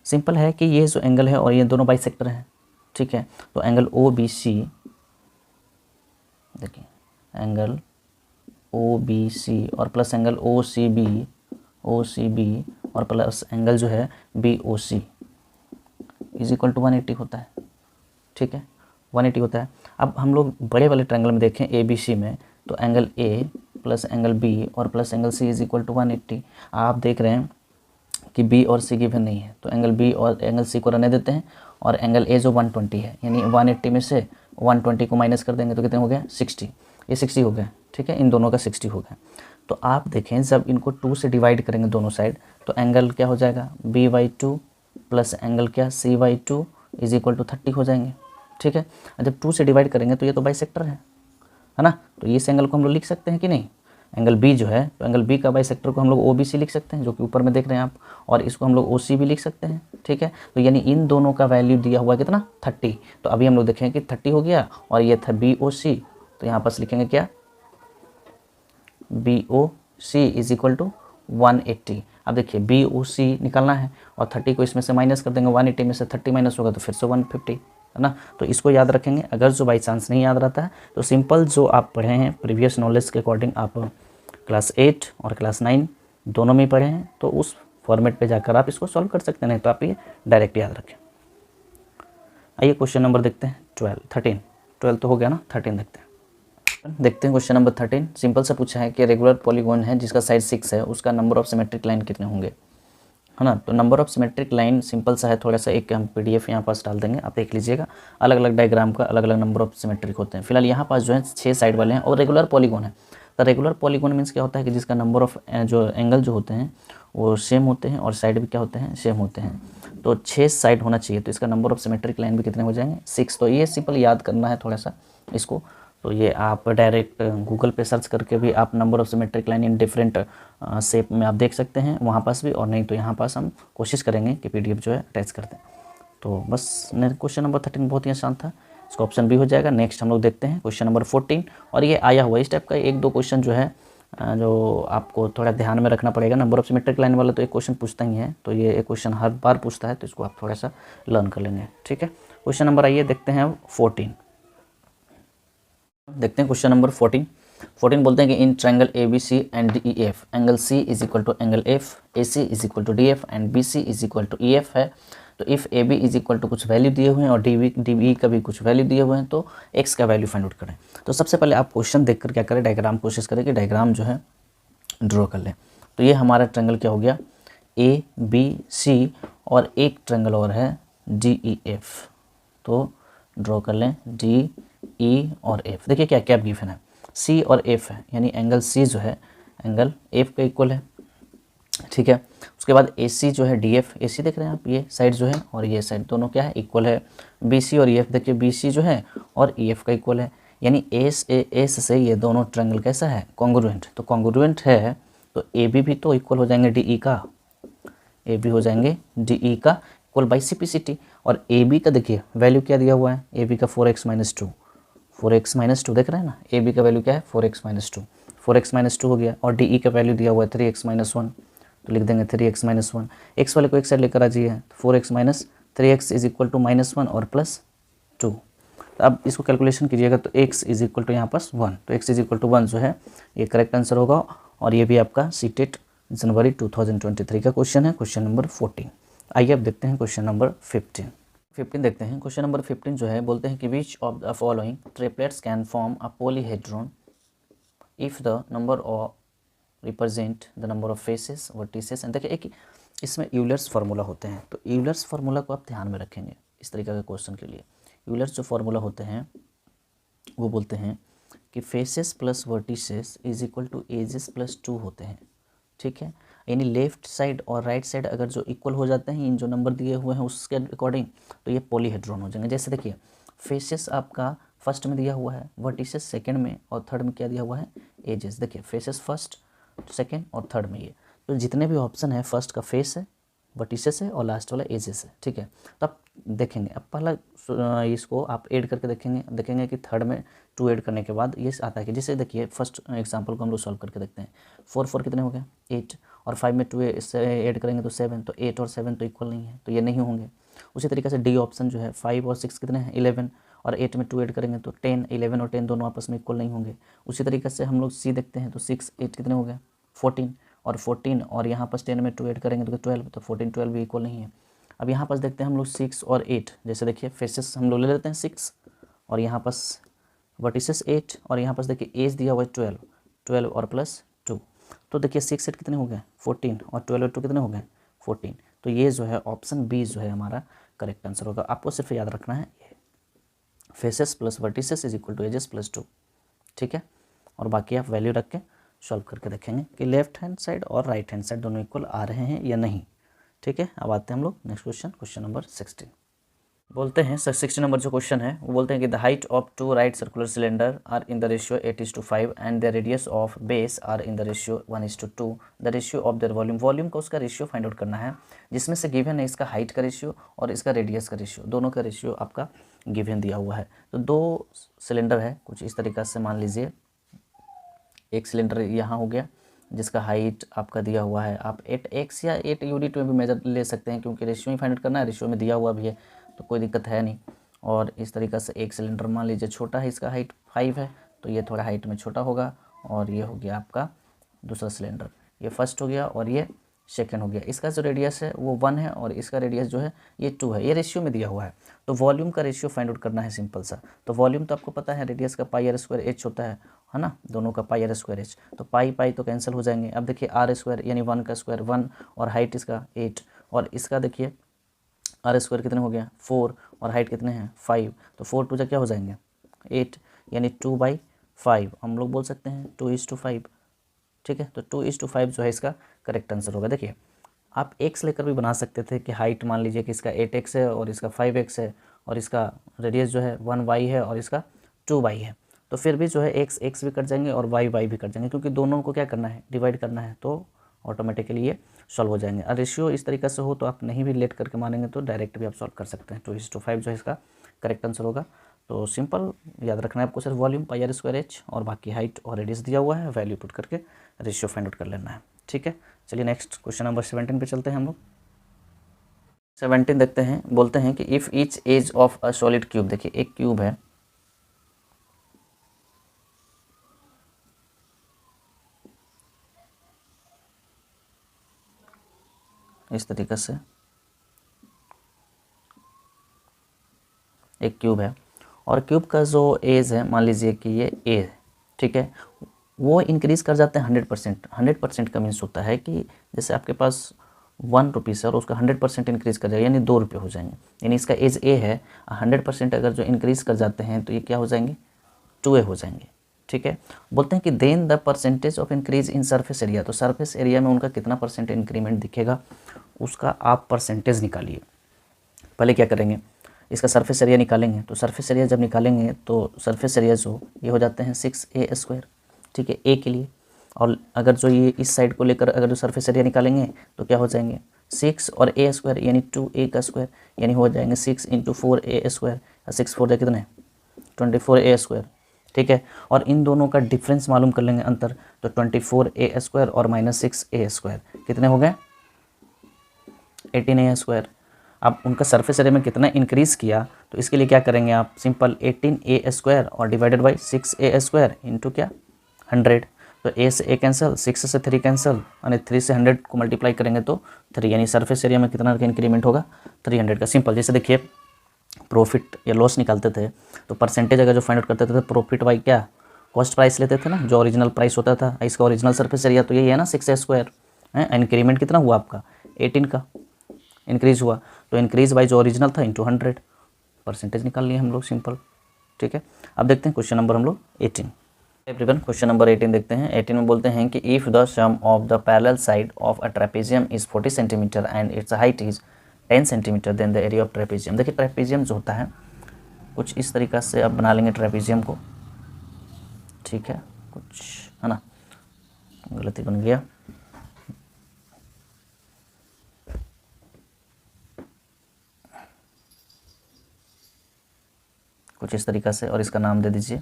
सिंपल है कि ये जो एंगल है और ये दोनों बाइसेक्टर हैं, ठीक है, तो एंगल ओ बी सी, देखिए एंगल ओ बी सी और plus angle O C B और प्लस एंगल जो है B O C is equal to 180 होता है, ठीक है 180 होता है। अब हम लोग बड़े वाले ट्रायंगल में देखें ए बी सी में, तो angle A plus angle B और plus angle C is equal to 180। आप देख रहे हैं कि बी और सी गिवन नहीं है, तो एंगल बी और एंगल सी को रहने देते हैं, और एंगल ए जो 120 है, यानी 180 में से 120 को माइनस कर देंगे तो कितने हो गया 60, ये 60 हो गया, ठीक है, इन दोनों का 60 हो गया। तो आप देखें जब इनको 2 से डिवाइड करेंगे दोनों साइड, तो एंगल क्या हो जाएगा b/2 प्लस एंगल क्या c/2 इज इक्वल टू 30 हो जाएंगे, ठीक है। जब 2 से डिवाइड करेंगे तो ये तो बाइसेक्टर है ना, तो इस एंगल को हम लोग लिख सकते हैं कि नहीं, एंगल बी जो है, तो एंगल बी का बाइसेक्टर को हम लोग ओ बी सी लिख सकते हैं, जो कि ऊपर में देख रहे हैं आप, और इसको हम लोग ओ सी भी लिख सकते हैं, ठीक है। तो यानी इन दोनों का वैल्यू दिया हुआ कितना 30, तो अभी हम लोग देखेंगे कि 30 हो गया और ये था बी ओ सी, तो यहाँ पर लिखेंगे क्या B O C is equal to 180। अब देखिए बी ओ सी निकालना है और 30 को इसमें से माइनस कर देंगे, 180 में से 30 माइनस होगा तो फिर से 150, है ना। तो इसको याद रखेंगे। अगर जो बाई चांस नहीं याद रहता है तो सिंपल जो आप पढ़े हैं प्रीवियस नॉलेज के अकॉर्डिंग, आप क्लास 8 और क्लास 9 दोनों में पढ़े हैं, तो उस फॉर्मेट पे जाकर आप इसको सॉल्व कर सकते हैं, नहीं तो आप ये डायरेक्ट याद रखें। आइए क्वेश्चन नंबर देखते हैं 12 तो हो गया ना, 13 देखते हैं क्वेश्चन नंबर 13। सिंपल सा पूछा है कि रेगुलर पॉलीगॉन है जिसका साइड 6 है, उसका नंबर ऑफ सिमेट्रिक लाइन कितने होंगे, है ना। तो number of symmetric line simple सा है, थोड़ा सा एक हम PDF यहाँ पास डाल देंगे, आप देख लीजिएगा। अलग अलग डायग्राम का अलग अलग नंबर ऑफ सिमेट्रिक होते हैं। फिलहाल यहाँ पास जो है 6 साइड वाले हैं और रेगुलर पॉलीगॉन है। तो रेगुलर पॉलीगॉन मीन्स क्या होता है कि जिसका नंबर ऑफ जो एंगल जो होते हैं वो सेम होते हैं और साइड भी क्या होते हैं सेम होते हैं। तो 6 साइड होना चाहिए, तो इसका नंबर ऑफ सिमेट्रिक लाइन भी कितने हो जाएंगे 6। तो ये सिंपल याद करना है थोड़ा सा इसको। तो ये आप डायरेक्ट गूगल पे सर्च करके भी आप number of symmetric line in different shape में आप देख सकते हैं वहाँ पास भी, और नहीं तो यहाँ पास हम कोशिश करेंगे कि PDF जो है अटैच कर दें। तो बस क्वेश्चन नंबर 13 बहुत ही आसान था, इसका ऑप्शन भी हो जाएगा। नेक्स्ट हम लोग देखते हैं क्वेश्चन नंबर 14, और ये आया हुआ इस टाइप का 1-2 क्वेश्चन जो है जो आपको थोड़ा ध्यान में रखना पड़ेगा। नंबर ऑफ सिमेट्रिक लाइन वाला तो एक क्वेश्चन पूछता ही है, तो ये एक क्वेश्चन हर बार पूछता है, तो इसको आप थोड़ा सा लर्न कर लेंगे, ठीक है। क्वेश्चन नंबर आइए देखते हैं 14, देखते हैं क्वेश्चन नंबर 14। 14 बोलते हैं कि in triangle A B C and D E F angle C is equal to angle F, A C is equal to D F and B C is equal to E F है। तो if A B is equal to कुछ वैल्यू दिए हुए हैं और डी बी का भी कुछ वैल्यू दिए हुए हैं तो एक्स का वैल्यू फाइंड आउट करें। तो सबसे पहले आप क्वेश्चन देखकर क्या करें, डायग्राम कोशिश करें कि डायग्राम जो है ड्रॉ कर लें। तो ये हमारा ट्रायंगल क्या हो गया, ए बी सी और एक ट्रायंगल और है डी ई एफ। तो ड्रॉ कर लें डी ई और एफ। देखिए क्या क्या गिवन है, सी और एफ है, यानी एंगल सी जो है एंगल एफ का इक्वल है, ठीक है। उसके बाद ए सी जो है डी एफ, ए सी देख रहे हैं आप, ये साइड जो है और ये साइड दोनों क्या है, इक्वल है। बी सी और ई एफ देखिए, बी सी जो है और ई एफ का इक्वल है, यानी एस से ये दोनों ट्रायंगल कैसा है, कॉन्ग्रुएंट। तो कॉन्ग्रुएंट है तो ए बी भी तो इक्वल हो जाएंगे डी ई का, ए बी हो जाएंगे डी ई का equal by C P C T. और ए बी का देखिए वैल्यू क्या दिया हुआ है, ए बी का 4x माइनस 2, 4x माइनस 2 देख रहे हैं ना, ए बी का वैल्यू क्या है 4x माइनस 2, 4x माइनस 2 हो गया। और डी ई का वैल्यू दिया हुआ है 3x माइनस 1, तो लिख देंगे 3x माइनस 1, एक्स वाले को एक साइड लेकर आ जाइए, 4x minus 3x is equal to minus 1 और प्लस 2। तो अब इसको कैलकुलेशन कीजिएगा तो x इज इक्वल टू यहाँ पर 1, तो x इज इक्वल टू 1 जो है ये करेक्ट आंसर होगा। और ये भी आपका सीटेट जनवरी 2023 का क्वेश्चन है, क्वेश्चन नंबर 14। आइए अब देखते हैं क्वेश्चन नंबर 15 देखते हैं। क्वेश्चन नंबर 15 जो है बोलते हैं कि which of the following triplets can form a polyhedron if the number of represent the number of faces vertices. And देखिए एक इसमें यूलर्स फार्मूला होते हैं, तो यूलर्स फार्मूला को आप ध्यान में रखेंगे इस तरीके का क्वेश्चन के लिए। यूलर्स जो फार्मूला होते हैं वो बोलते हैं कि faces plus vertices is equal to edges plus 2 होते हैं, ठीक है। यानी लेफ्ट साइड और राइट साइड अगर जो इक्वल हो जाते हैं इन जो नंबर दिए हुए हैं उसके अकॉर्डिंग, तो ये पॉलीहेड्रॉन हो जाएंगे। जैसे देखिए फेसेस आपका फर्स्ट में दिया हुआ है, वर्टिसेस सेकंड में और थर्ड में क्या दिया हुआ है, एजेस। देखिए फेसेस फर्स्ट, सेकंड और थर्ड में ये, तो जितने भी ऑप्शन है फर्स्ट का फेस है, वर्टिसेस है और लास्ट वाला एजेस है, ठीक है। तो आप देखेंगे, अब पहला इसको आप ऐड करके देखेंगे कि थर्ड में 2 ऐड करने के बाद ये आता है कि जैसे देखिए फर्स्ट एग्जांपल को हम लोग सॉल्व करके देखते हैं। 4 कितने हो गए 8, और 5 में 2 ऐड करेंगे तो 7, तो 8 और 7 तो इक्वल नहीं है, तो ये नहीं होंगे। उसी तरीके से डी ऑप्शन जो है 5 और 6 कितने हैं 11, और 8 में 2 ऐड करेंगे तो 10, 11 और 10 दोनों आपस में इक्वल नहीं होंगे। उसी तरीके से हम लोग सी देखते हैं तो 6 8 कितने हो गए 14, और 14 और यहाँ पर 10 में 2 ऐड करेंगे तो 12, तो 14 12 भी इक्वल नहीं है। अब यहाँ पर देखते हैं हम लोग 6 और 8, जैसे देखिए फेसेस हम लोग ले लेते हैं 6 और यहाँ पर वर्टिसेस 8 और यहाँ पर देखिए एज दिया हुआ है 12 और प्लस 2, तो देखिए 6 8 कितने हो गए 14 और 12 और 2 कितने हो गए 14। तो ये जो है ऑप्शन बी जो है हमारा करेक्ट आंसर होगा। आपको सिर्फ याद रखना है faces plus vertices is equal to edges plus 2, ठीक है। और बाकी आप वैल्यू रख के सॉल्व करके देखेंगे कि लेफ्ट हैंड साइड और राइट हैंड साइड दोनों इक्वल आ रहे हैं या नहीं, ठीक है। अब आते हैं हम लोग नेक्स्ट क्वेश्चन, क्वेश्चन नंबर 16। बोलते हैं 16 नंबर जो क्वेश्चन है वो बोलते हैं कि the height of 2 right circular cylinder are in the ratio 8:5 and the radius of base are in the ratio 1:2, the ratio of their volume, volume का उसका रेशियो फाइंड आउट करना है, जिसमें से गिवन है इसका हाइट का रेशियो और इसका रेडियस का रेशियो, दोनों का रेशियो आपका गिवन दिया हुआ है। तो 2 सिलेंडर है कुछ इस तरीक़ा से, मान लीजिए एक सिलेंडर यहाँ हो गया जिसका हाइट आपका दिया हुआ है, आप 8x या 8 यूनिट में भी मेजर ले सकते हैं क्योंकि रेशियो ही फाइंड आउट करना है, रेशियो में दिया हुआ भी है तो कोई दिक्कत है नहीं। और इस तरीक़ा से एक सिलेंडर मान लीजिए छोटा है, इसका हाइट 5 है तो ये थोड़ा हाइट में छोटा होगा, और ये हो गया आपका दूसरा सिलेंडर, ये फर्स्ट हो गया और ये सेकेंड हो गया। इसका जो रेडियस है वो 1 है और इसका रेडियस जो है ये 2 है, ये रेशियो में दिया हुआ है। तो वॉल्यूम का रेशियो फाइंड आउट करना है सिंपल सा। तो वॉल्यूम तो आपको पता है रेडियस का πr² h होता है ना, दोनों का πr² h, तो पाई तो कैंसिल हो जाएंगे। अब देखिए r² यानी 1 का स्क्वायर 1 और हाइट इसका 8, और इसका देखिए r² कितने हो गया 4 और हाइट कितने हैं 5, तो 4 2 क्या हो जाएंगे 8, यानी 2/5 हम लोग बोल सकते हैं 2:5, ठीक है। तो 2:5 जो है इसका करेक्ट आंसर होगा। देखिए आप x लेकर भी बना सकते थे कि हाइट मान लीजिए कि इसका 8x है और इसका 5x है और इसका रेडियस जो है 1y है और इसका 2y है, तो फिर भी जो है x भी कट जाएंगे और y भी कट जाएंगे क्योंकि दोनों को क्या करना है डिवाइड करना है, तो ऑटोमेटिकली ये सॉल्व हो जाएंगे। और रेशियो इस तरीके से हो तो आप नहीं भी लेट करके मानेंगे तो डायरेक्ट भी आप सॉल्व कर सकते हैं। 2:5 जो है इसका करेक्ट आंसर होगा। तो सिंपल याद रखना है आपको, सिर्फ वॉल्यूम πr² h और बाकी हाइट और रेडियस दिया हुआ है, वैल्यू पुट करके रेशियो फाइंड आउट कर लेना है, ठीक है। चलिए नेक्स्ट क्वेश्चन नंबर 17 पे चलते हैं हम लोग। 17 देखते हैं, बोलते हैं कि if each edge of a solid cube, देखिए एक क्यूब है इस तरीक़े से एक क्यूब है और क्यूब का जो एज है मान लीजिए कि ये ए है, ठीक है, वो इंक्रीज़ कर जाते हैं 100%। 100% का मीन्स होता है कि जैसे आपके पास 1 रुपीज़ है और उसका 100% इंक्रीज़ कर जाएगा यानी 2 रुपये हो जाएंगे। यानी इसका एज ए है, 100% अगर जो इंक्रीज़ कर जाते हैं तो ये क्या हो जाएंगे, 2a हो जाएंगे, ठीक है। बोलते हैं कि then the percentage of increase in surface area, तो सरफेस एरिया में उनका कितना परसेंट इंक्रीमेंट दिखेगा उसका आप परसेंटेज निकालिए। पहले क्या करेंगे, इसका सरफेस एरिया निकालेंगे। तो सरफेस एरिया जब निकालेंगे तो सरफेस एरिया जो ये हो जाते हैं 6a², ठीक है, ए के लिए। और अगर जो ये इस साइड को लेकर अगर जो सरफेस एरिया निकालेंगे तो क्या हो जाएंगे 6 और a² यानी 2a², यानी हो जाएंगे 6 × 4a², 6 4 कितने 24a², ठीक है। और इन दोनों का डिफरेंस मालूम कर लेंगे अंतर, तो 24a² और -6a² कितने हो गए 18a²। अब उनका सरफेस एरिया में कितना इंक्रीज़ किया तो इसके लिए क्या करेंगे आप, सिंपल 18a² और डिवाइडेड बाई 6a² इंटू क्या 100। तो a से a कैंसिल, 6 से 3 कैंसिल, यानी 3 से 100 को मल्टीप्लाई करेंगे तो 3, यानी सरफेस एरिया में कितना का इंक्रीमेंट होगा 300 का। सिंपल, जैसे देखिए प्रॉफिट या लॉस निकालते थे तो परसेंटेज अगर जो फाइंड आउट करते थे तो प्रॉफिट बाई क्या कॉस्ट प्राइस लेते थे ना, जो ओरिजिनल प्राइस होता था। इसका ओरिजिनल सरफेस एरिया तो यही है ना 6a² है। इंक्रीमेंट कितना हुआ आपका 18 का इंक्रीज़ हुआ, तो इंक्रीज़ बाई जो ओरिजिनल था इंटू 100 परसेंटेज निकाल लिए हम लोग, सिंपल, ठीक है। अब देखते हैं क्वेश्चन नंबर हम लोग 18। एवरीवन क्वेश्चन नंबर 18 देखते हैं। 18 में बोलते हैं कि if the sum of the parallel side of a trapezium is 40 centimetre and its height is 10 centimetre then the area of trapezium. देखिए ट्रेपेजियम जो होता है कुछ इस तरीक़ा से आप बना लेंगे ट्रेपेजियम को, ठीक है, कुछ है ना, गलती बन गया, कुछ इस तरीक़ा से, और इसका नाम दे दीजिए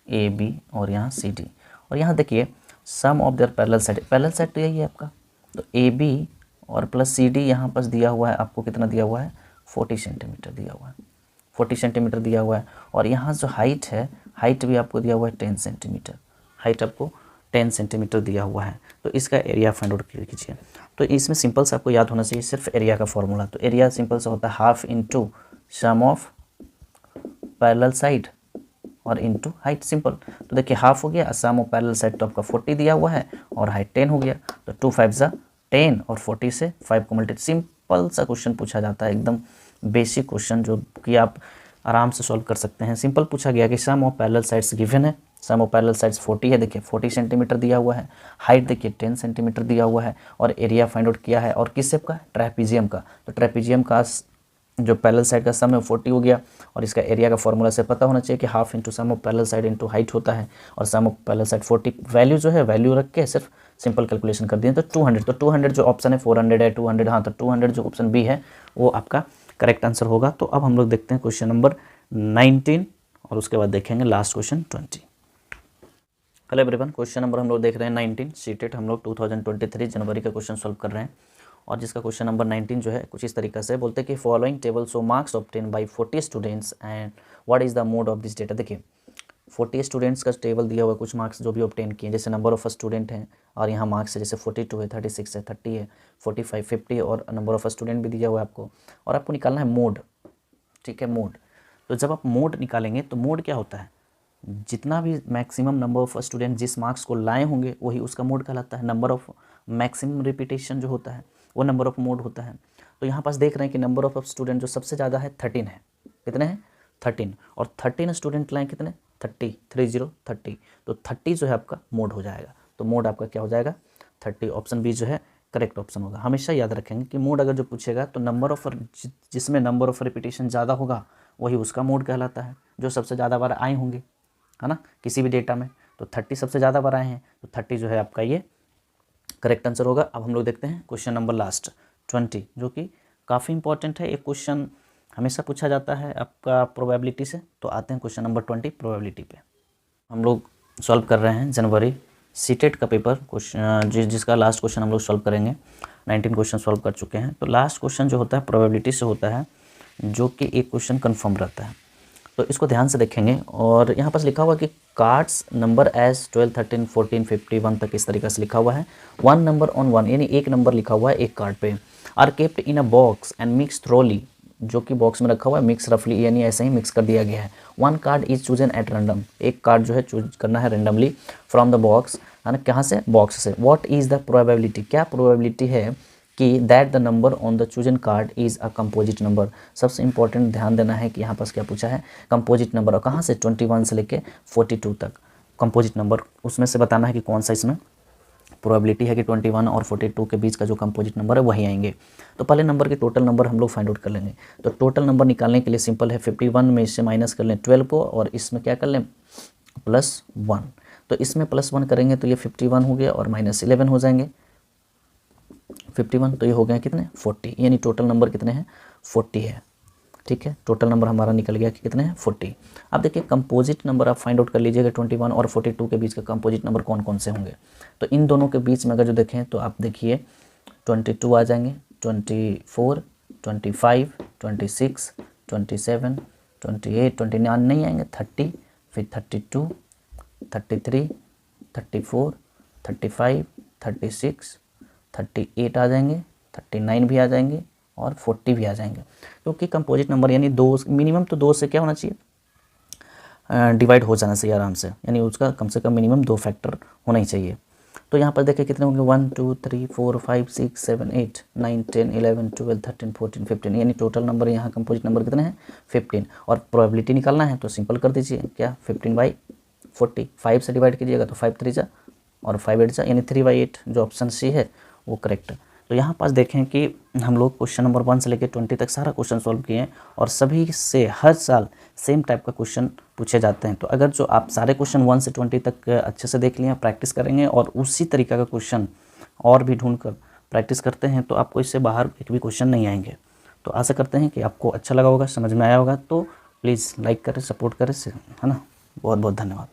ए बी और यहाँ सी डी। और यहाँ देखिए sum of their parallel side, parallel side तो यही है आपका, तो ए बी और प्लस सी डी यहाँ पास दिया हुआ है आपको, कितना दिया हुआ है 40 सेंटीमीटर दिया हुआ है, 40 सेंटीमीटर दिया हुआ है। और यहाँ जो हाइट है, हाइट भी आपको दिया हुआ है 10 सेंटीमीटर, हाइट आपको 10 सेंटीमीटर दिया हुआ है। तो इसका एरिया फाइंड आउट कीजिए। तो इसमें सिंपल से आपको याद होना चाहिए सिर्फ एरिया का फॉर्मूला। तो एरिया सिंपल सा होता है half into sum of parallel side और इनटू हाइट, सिंपल। तो देखिए हाफ हो गया, सम ऑफ पैरेलल साइड तो आपका 40 दिया हुआ है और हाइट 10 हो गया, तो 2 5 10 और 40 से 5 को मल्टीप्लाई। सिंपल सा क्वेश्चन पूछा जाता है, एकदम बेसिक क्वेश्चन जो कि आप आराम से सॉल्व कर सकते हैं। सिंपल पूछा गया कि सम ऑफ पैरेलल साइड्स गिवन है, सम ऑफ पैरेलल साइड्स 40 है, देखिए 40 सेंटीमीटर दिया हुआ है, हाइट देखिए 10 सेंटीमीटर दिया हुआ है, और एरिया फाइंड आउट किया है, और किस शेप का, ट्रेपेजियम का। तो ट्रेपेजियम का जो पैरेलल साइड का सम है 40 हो गया, और इसका एरिया का फॉर्मूला से पता होना चाहिए कि half into sum of parallel side into height होता है, और sum of parallel side 40। Value जो है वैल्यू रख के सिर्फ सिंपल कैलकुलेशन कर दिए, तो 200। तो 200 जो ऑप्शन है 400 है, 200 हाँ, तो 200 जो ऑप्शन बी है वो आपका करेक्ट आंसर होगा। तो अब हम लोग देखते हैं क्वेश्चन नंबर 19 और उसके बाद देखेंगे last question 20। Hello everyone, question number हम लोग देख रहे हैं 19, सीटेट हम लोग 2023 जनवरी का क्वेश्चन सॉल्व कर रहे हैं, और जिसका क्वेश्चन नंबर 19 जो है कुछ इस तरीके से बोलते हैं कि following table so marks obtain bye 40 students and what is the mode of this data. देखिए 40 स्टूडेंट्स का टेबल दिया हुआ है, कुछ मार्क्स जो भी ऑब्टेन किए, जैसे नंबर ऑफ स्टूडेंट हैं, और यहाँ मार्क्स है जैसे 42 है, 36 है, 30 है, 45, 50, और नंबर ऑफ स्टूडेंट भी दिया हुआ है आपको, और आपको निकालना है मोड, ठीक है, मोड। तो जब आप मोड निकालेंगे तो मोड क्या होता है, जितना भी मैक्सिमम नंबर ऑफ स्टूडेंट जिस मार्क्स को लाए होंगे वही उसका मोड कहलाता है। नंबर ऑफ मैक्सिमम रिपीटेशन जो होता है वो नंबर ऑफ मोड होता है। तो यहाँ पास देख रहे हैं कि नंबर ऑफ स्टूडेंट जो सबसे ज़्यादा है 13 है, कितने हैं 13, और 13 स्टूडेंट लाए कितने 30, तो 30 जो है आपका मोड हो जाएगा। तो मोड आपका क्या हो जाएगा 30, ऑप्शन बी जो है करेक्ट ऑप्शन होगा। हमेशा याद रखेंगे कि मोड अगर जो पूछेगा तो नंबर ऑफ जिसमें नंबर ऑफ रिपीटेशन ज़्यादा होगा वही उसका मोड कहलाता है, जो सबसे ज़्यादा बार आए होंगे, है ना, किसी भी डेटा में। तो 30 सबसे ज़्यादा बार आए हैं, तो 30 जो है आपका ये करेक्ट आंसर होगा। अब हम लोग देखते हैं क्वेश्चन नंबर लास्ट 20, जो कि काफ़ी इंपॉर्टेंट है। एक क्वेश्चन हमेशा पूछा जाता है आपका प्रोबेबिलिटी से। तो आते हैं क्वेश्चन नंबर 20 प्रोबेबिलिटी पे। हम लोग सॉल्व कर रहे हैं जनवरी सीटेट का पेपर, क्वेश्चन जिसका लास्ट क्वेश्चन हम लोग सॉल्व करेंगे। 19 क्वेश्चन सॉल्व कर चुके हैं। तो लास्ट क्वेश्चन जो होता है प्रोबेबिलिटी से होता है, जो कि एक क्वेश्चन कन्फर्म रहता है। तो इसको ध्यान से देखेंगे। और यहाँ पास लिखा हुआ कि कार्ड्स नंबर एज 12, 13, 14, 51 तक इस तरीके से लिखा हुआ है। 1 नंबर ऑन 1 यानी एक नंबर लिखा हुआ है एक कार्ड पे। Are kept in a box and mix thoroughly, जो कि बॉक्स में रखा हुआ है, मिक्स रफली यानी ऐसे ही मिक्स कर दिया गया है। 1 card is chosen at random, एक कार्ड जो है चूज करना है रैंडमली फ्रॉम द बॉक्स, है ना, कहाँ से, बॉक्स से। व्हाट इज द प्रोबेबिलिटी, क्या प्रोबेबिलिटी है कि that the number on the chosen card is a composite number. सबसे इंपॉर्टेंट ध्यान देना है कि यहाँ पास क्या पूछा है, कंपोजिट नंबर, और कहाँ से, 21 से लेके 42 तक कंपोजिट नंबर, उसमें से बताना है कि कौन सा इसमें प्रोबेबिलिटी है कि 21 और 42 के बीच का जो कंपोजिट नंबर है वही आएंगे। तो पहले नंबर के टोटल नंबर हम लोग फाइंड आउट कर लेंगे। तो टोटल नंबर निकालने के लिए सिंपल है, 51 में इससे माइनस कर लें 12 को, और इसमें क्या कर लें, +1। तो इसमें +1 करेंगे तो ये 51 हो गया और -11 हो जाएंगे 51, तो ये हो गए कितने, 40, यानी टोटल नंबर कितने हैं, 40 है। ठीक है, टोटल नंबर हमारा निकल गया कि कितने हैं, 40। अब देखिए कंपोजिट नंबर आप फाइंड आउट कर लीजिएगा, 21 और 42 के बीच का कंपोजिट नंबर कौन कौन से होंगे। तो इन दोनों के बीच में अगर जो देखें तो आप देखिए 22 आ जाएंगे, 24, 25, 26, 27, 28, 29 नहीं आएंगे, 30, फिर 32, 33, 34, 35, 36, 38 आ जाएंगे, 39 भी आ जाएंगे और 40 भी आ जाएंगे, क्योंकि कंपोजिट नंबर यानी 2 मिनिमम, तो 2 से क्या होना चाहिए, डिवाइड हो जाना चाहिए आराम से, यानी उसका कम से कम मिनिमम 2 फैक्टर होना ही चाहिए। तो यहाँ पर देखिए कितने होंगे, 1 2 3 4 5 6 7 8 9 10 11 12 13 14 15, यानी टोटल नंबर यहाँ कंपोजिट नंबर कितने हैं, 15। और प्रोबेबिलिटी निकालना है तो सिंपल कर दीजिए, क्या, 15/40, 5 से डिवाइड कीजिएगा तो 5 3 जा और 5 8 जा, यानी 3/8, जो ऑप्शन सी है वो करेक्ट है। तो यहाँ पास देखें कि हम लोग क्वेश्चन नंबर 1 से लेकर 20 तक सारा क्वेश्चन सॉल्व किए हैं, और सभी से हर साल सेम टाइप का क्वेश्चन पूछे जाते हैं। तो अगर जो आप सारे क्वेश्चन 1 से 20 तक अच्छे से देख लिए, प्रैक्टिस करेंगे और उसी तरीका का क्वेश्चन और भी ढूंढ कर प्रैक्टिस करते हैं, तो आपको इससे बाहर एक भी क्वेश्चन नहीं आएंगे। तो आशा करते हैं कि आपको अच्छा लगा होगा, समझ में आया होगा। तो प्लीज़ लाइक करें, सपोर्ट करें, है ना। बहुत बहुत धन्यवाद।